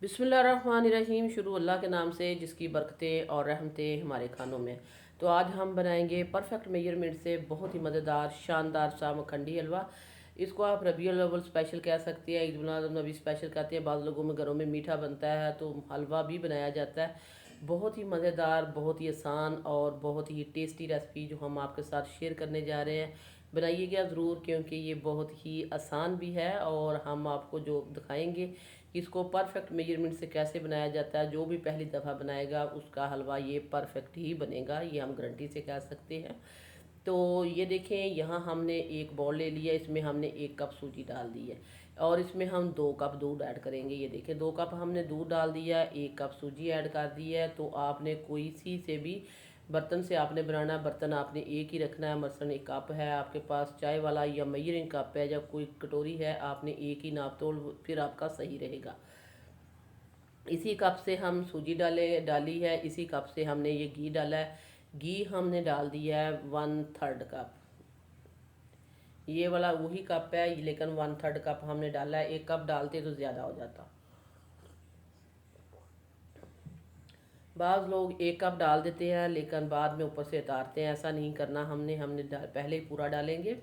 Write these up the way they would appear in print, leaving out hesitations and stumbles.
बिस्मिल्लाहिर्रहमानिर्रहीम। शुरू अल्लाह के नाम से जिसकी बरकतें और रहमतें हमारे खानों में। तो आज हम बनाएंगे परफेक्ट मेजरमेंट से बहुत ही मज़ेदार शानदार सा मखंडी हलवा। इसको आप रबीउल अव्वल स्पेशल कह सकते हैं, ईद मिलाद नबी स्पेशल कहते हैं। बाद लोगों में घरों में मीठा बनता है तो हलवा भी बनाया जाता है। बहुत ही मज़ेदार, बहुत ही आसान और बहुत ही टेस्टी रेसिपी जो हम आपके साथ शेयर करने जा रहे हैं। बनाइएगा ज़रूर, क्योंकि ये बहुत ही आसान भी है और हम आपको जो दिखाएंगे कि इसको परफेक्ट मेजरमेंट से कैसे बनाया जाता है। जो भी पहली दफ़ा बनाएगा उसका हलवा ये परफेक्ट ही बनेगा, ये हम गारंटी से कह सकते हैं। तो ये देखें, यहाँ हमने एक बाउल ले लिया, इसमें हमने 1 कप सूजी डाल दी है और इसमें हम 2 कप दूध ऐड करेंगे। ये देखें, 2 कप हमने दूध डाल दिया, 1 कप सूजी ऐड कर दी है। तो आपने कोई सी से भी बर्तन से आपने बनाना, बर्तन आपने एक ही रखना है। मसलन एक कप है आपके पास चाय वाला या मेजरिंग कप है या कोई कटोरी है, आपने एक ही नाप तोल, फिर आपका सही रहेगा। इसी कप से हम सूजी डाली है, इसी कप से हमने ये घी डाला है। घी हमने डाल दिया है 1/3 कप। ये वाला वही कप है, लेकिन 1/3 कप हमने डाला है। 1 कप डालते तो ज़्यादा हो जाता। बाज़ लोग 1 कप डाल देते हैं लेकिन बाद में ऊपर से उतारते हैं। ऐसा नहीं करना, हमने पहले ही पूरा डालेंगे।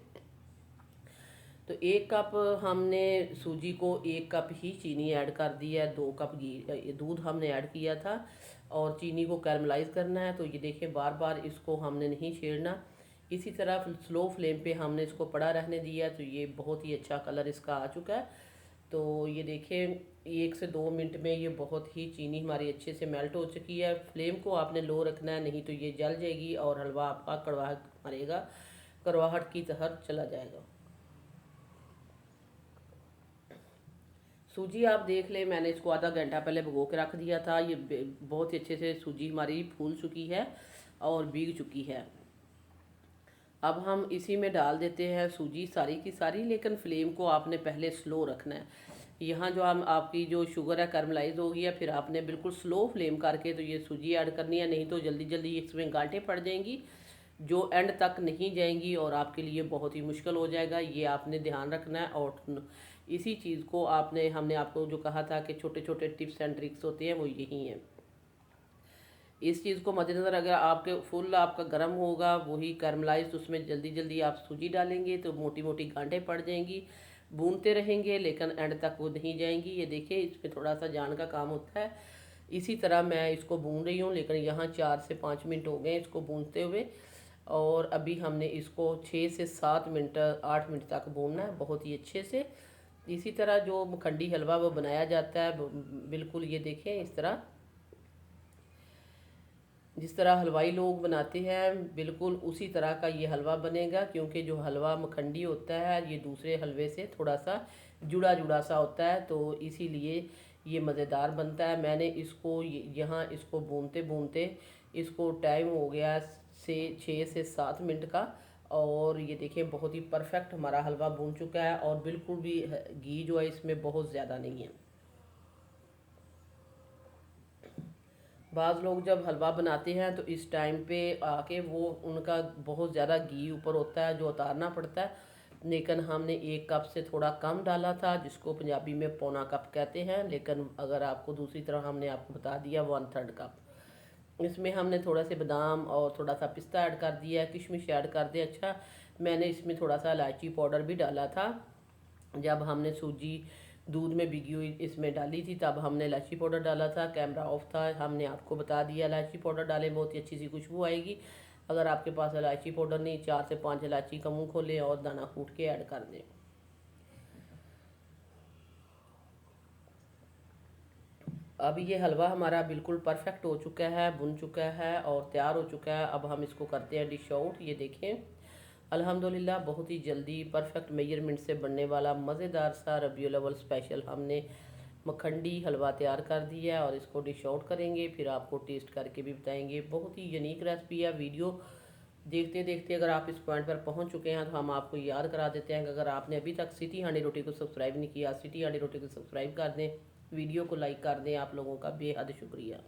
तो 1 कप हमने सूजी को, 1 कप ही चीनी ऐड कर दी है। 2 कप घी दूध हमने ऐड किया था और चीनी को कैरमलाइज करना है। तो ये देखें, बार बार इसको हमने नहीं छेड़ना। इसी तरह स्लो फ्लेम पे हमने इसको पड़ा रहने दिया है। तो ये बहुत ही अच्छा कलर इसका आ चुका है। तो ये देखें, 1 से 2 मिनट में ये बहुत ही चीनी हमारी अच्छे से मेल्ट हो चुकी है। फ्लेम को आपने लो रखना है, नहीं तो ये जल जाएगी और हलवा आपका कड़वाहट मारेगा, कड़वाहट की तरह चला जाएगा। सूजी आप देख ले, मैंने इसको आधा घंटा पहले भिगो के रख दिया था। ये बहुत ही अच्छे से सूजी हमारी फूल चुकी है और भीग चुकी है। अब हम इसी में डाल देते हैं सूजी सारी की सारी, लेकिन फ्लेम को आपने पहले स्लो रखना है। यहाँ जो हम आपकी जो शुगर है कैरमलाइज हो गई है, फिर आपने बिल्कुल स्लो फ्लेम करके तो ये सूजी ऐड करनी है, नहीं तो जल्दी जल्दी इसमें गांठें पड़ जाएंगी जो एंड तक नहीं जाएंगी और आपके लिए बहुत ही मुश्किल हो जाएगा। ये आपने ध्यान रखना है। और इसी चीज़ को हमने आपको जो कहा था कि छोटे छोटे टिप्स एंड ट्रिक्स होते हैं, वो यही हैं। इस चीज़ को मद्देनज़र, अगर आपके फुल आपका गर्म होगा वही कैरमलाइज, तो उसमें जल्दी जल्दी आप सूजी डालेंगे तो मोटी मोटी गांठें पड़ जाएंगी। भूनते रहेंगे लेकिन एंड तक वो नहीं जाएंगी। ये देखिए, इसमें थोड़ा सा जान का काम होता है। इसी तरह मैं इसको भून रही हूँ, लेकिन यहाँ 4 से 5 मिनट हो गए इसको भूनते हुए और अभी हमने इसको 6 से 7 मिनट 8 मिनट तक भूनना है बहुत ही अच्छे से। इसी तरह जो मखंडी हलवा वो बनाया जाता है, बिल्कुल ये देखें, इस तरह जिस तरह हलवाई लोग बनाते हैं बिल्कुल उसी तरह का ये हलवा बनेगा। क्योंकि जो हलवा मखंडी होता है ये दूसरे हलवे से थोड़ा सा जुड़ा जुड़ा सा होता है, तो इसीलिए ये मज़ेदार बनता है। मैंने इसको यहाँ इसको भूनते भूनते इसको टाइम हो गया से 6 से 7 मिनट का। और ये देखें, बहुत ही परफेक्ट हमारा हलवा भून चुका है और बिल्कुल भी घी जो है इसमें बहुत ज़्यादा नहीं है। बाज़ लोग जब हलवा बनाते हैं तो इस टाइम पे आके वो उनका बहुत ज़्यादा घी ऊपर होता है जो उतारना पड़ता है, लेकिन हमने 1 कप से थोड़ा कम डाला था, जिसको पंजाबी में पौना कप कहते हैं। लेकिन अगर आपको दूसरी तरह हमने आपको बता दिया 1/3 कप। इसमें हमने थोड़ा से बादाम और थोड़ा सा पिस्ता ऐड कर दिया है, किशमिश ऐड कर दिया। अच्छा, मैंने इसमें थोड़ा सा इलायची पाउडर भी डाला था। जब हमने सूजी दूध में भिगी हुई इसमें डाली थी तब हमने इलायची पाउडर डाला था। कैमरा ऑफ था, हमने आपको बता दिया इलायची पाउडर डालें, बहुत ही अच्छी सी खुशबू आएगी। अगर आपके पास इलायची पाउडर नहीं, 4 से 5 इलायची का मुंह खोलें और दाना कूट के ऐड कर दें। अब ये हलवा हमारा बिल्कुल परफेक्ट हो चुका है, बुन चुका है और तैयार हो चुका है। अब हम इसको करते हैं डिश आउट। ये देखें, अल्हम्दुलिल्लाह बहुत ही जल्दी परफेक्ट मेजरमेंट से बनने वाला मज़ेदार सा रबीउल अव्वल स्पेशल हमने मखंडी हलवा तैयार कर दिया है और इसको डिश आउट करेंगे, फिर आपको टेस्ट करके भी बताएंगे। बहुत ही यूनिक रेसिपी है। वीडियो देखते देखते अगर आप इस पॉइंट पर पहुंच चुके हैं तो हम आपको याद करा देते हैं कि अगर आपने अभी तक सिटी हांडी रोटी को सब्सक्राइब नहीं किया, सिटी हांडी रोटी को सब्सक्राइब कर दें, वीडियो को लाइक कर दें। आप लोगों का बेहद शुक्रिया।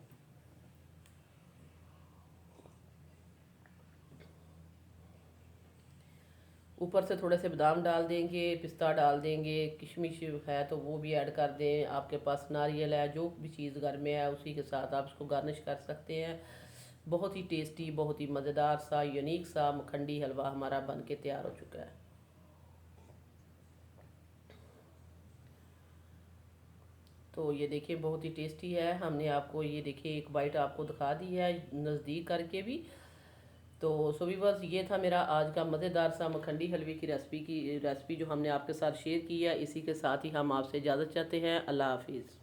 ऊपर से थोड़े से बादाम डाल देंगे, पिस्ता डाल देंगे, किशमिश है तो वो भी ऐड कर दें। आपके पास नारियल है, जो भी चीज़ घर में है उसी के साथ आप इसको गार्निश कर सकते हैं। बहुत ही टेस्टी, बहुत ही मज़ेदार सा यूनिक सा मखंडी हलवा हमारा बन के तैयार हो चुका है। तो ये देखिए बहुत ही टेस्टी है। हमने आपको ये देखिए एक बाइट आपको दिखा दी है नज़दीक करके भी। तो सो भी बस ये था मेरा आज का मज़ेदार सा मखंडी हलवे की रेसिपी जो हमने आपके साथ शेयर की है। इसी के साथ ही हम आपसे इजाज़त चाहते हैं। अल्लाह हाफिज़।